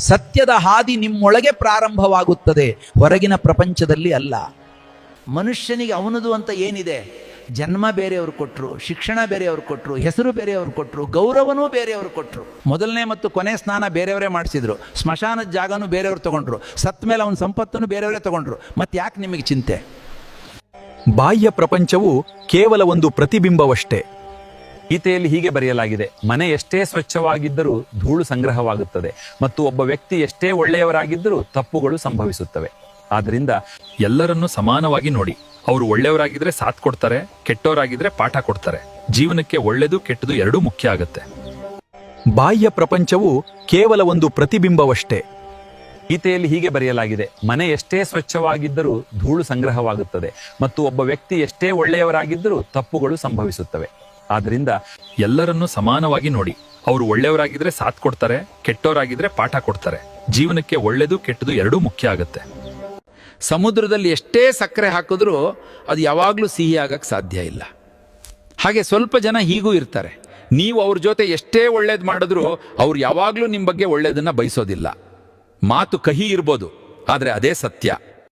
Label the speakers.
Speaker 1: ಸತ್ಯದ ಹಾದಿ ನಿಮ್ಮೊಳಗೆ ಪ್ರಾರಂಭವಾಗುತ್ತದೆ, ಹೊರಗಿನ ಪ್ರಪಂಚದಲ್ಲಿ ಅಲ್ಲ. ಮನುಷ್ಯನಿಗೆ ಅವನದು ಅಂತ ಏನಿದೆ? ಜನ್ಮ ಬೇರೆಯವರು ಕೊಟ್ಟರು, ಶಿಕ್ಷಣ ಬೇರೆಯವರು ಕೊಟ್ಟರು, ಹೆಸರು ಬೇರೆಯವರು ಕೊಟ್ಟರು, ಗೌರವನೂ ಬೇರೆಯವರು ಕೊಟ್ಟರು. ಮೊದಲನೇ ಮತ್ತು ಕೊನೆ ಸ್ನಾನ ಬೇರೆಯವರೇ ಮಾಡಿಸಿದ್ರು, ಸ್ಮಶಾನದ ಜಾಗನೂ ಬೇರೆಯವರು ತಗೊಂಡ್ರು, ಸತ್ ಮೇಲೆ ಅವನ ಸಂಪತ್ತನ್ನು ಬೇರೆಯವರೇ ತಗೊಂಡ್ರು. ಮತ್ತೆ ಯಾಕೆ ನಿಮಗೆ ಚಿಂತೆ?
Speaker 2: ಬಾಹ್ಯ ಪ್ರಪಂಚವು ಕೇವಲ ಒಂದು ಪ್ರತಿಬಿಂಬವಷ್ಟೇ.
Speaker 3: ಗೀತೆಯಲ್ಲಿ ಹೀಗೆ ಬರೆಯಲಾಗಿದೆ: ಮನೆ ಎಷ್ಟೇ ಸ್ವಚ್ಛವಾಗಿದ್ದರೂ ಧೂಳು ಸಂಗ್ರಹವಾಗುತ್ತದೆ, ಮತ್ತು ಒಬ್ಬ ವ್ಯಕ್ತಿ ಎಷ್ಟೇ ಒಳ್ಳೆಯವರಾಗಿದ್ದರೂ ತಪ್ಪುಗಳು ಸಂಭವಿಸುತ್ತವೆ. ಆದ್ದರಿಂದ
Speaker 2: ಎಲ್ಲರನ್ನೂ ಸಮಾನವಾಗಿ ನೋಡಿ. ಅವರು ಒಳ್ಳೆಯವರಾಗಿದ್ರೆ ಸಾಥ್ ಕೊಡ್ತಾರೆ, ಕೆಟ್ಟವರಾಗಿದ್ರೆ ಪಾಠ ಕೊಡ್ತಾರೆ. ಜೀವನಕ್ಕೆ ಒಳ್ಳೆದು ಕೆಟ್ಟದು ಎರಡೂ ಮುಖ್ಯ ಆಗತ್ತೆ. ಬಾಹ್ಯ ಪ್ರಪಂಚವು ಕೇವಲ ಒಂದು ಪ್ರತಿಬಿಂಬವಷ್ಟೇ.
Speaker 3: ಗೀತೆಯಲ್ಲಿ ಹೀಗೆ ಬರೆಯಲಾಗಿದೆ: ಮನೆ ಎಷ್ಟೇ ಸ್ವಚ್ಛವಾಗಿದ್ದರೂ ಧೂಳು ಸಂಗ್ರಹವಾಗುತ್ತದೆ, ಮತ್ತು ಒಬ್ಬ ವ್ಯಕ್ತಿ ಎಷ್ಟೇ ಒಳ್ಳೆಯವರಾಗಿದ್ದರೂ ತಪ್ಪುಗಳು ಸಂಭವಿಸುತ್ತವೆ. ಆದ್ದರಿಂದ
Speaker 2: ಎಲ್ಲರನ್ನೂ ಸಮಾನವಾಗಿ ನೋಡಿ. ಅವರು ಒಳ್ಳೆಯವರಾಗಿದ್ರೆ ಸಾಥ್ ಕೊಡ್ತಾರೆ, ಕೆಟ್ಟವರಾಗಿದ್ರೆ ಪಾಠ ಕೊಡ್ತಾರೆ. ಜೀವನಕ್ಕೆ ಒಳ್ಳೆದು ಕೆಟ್ಟದು ಎರಡೂ ಮುಖ್ಯ ಆಗತ್ತೆ.
Speaker 1: ಸಮುದ್ರದಲ್ಲಿ ಎಷ್ಟೇ ಸಕ್ಕರೆ ಹಾಕಿದ್ರೂ ಅದು ಯಾವಾಗಲೂ ಸಿಹಿ ಆಗಕ್ಕೆ ಸಾಧ್ಯ ಇಲ್ಲ. ಹಾಗೆ ಸ್ವಲ್ಪ ಜನ ಹೀಗೂ ಇರ್ತಾರೆ. ನೀವು ಅವ್ರ ಜೊತೆ ಎಷ್ಟೇ ಒಳ್ಳೇದು ಮಾಡಿದ್ರೂ ಅವ್ರು ಯಾವಾಗಲೂ ನಿಮ್ಮ ಬಗ್ಗೆ ಒಳ್ಳೇದನ್ನ ಬಯಸೋದಿಲ್ಲ. ಮಾತು ಕಹಿ ಇರ್ಬೋದು, ಆದರೆ ಅದೇ ಸತ್ಯ.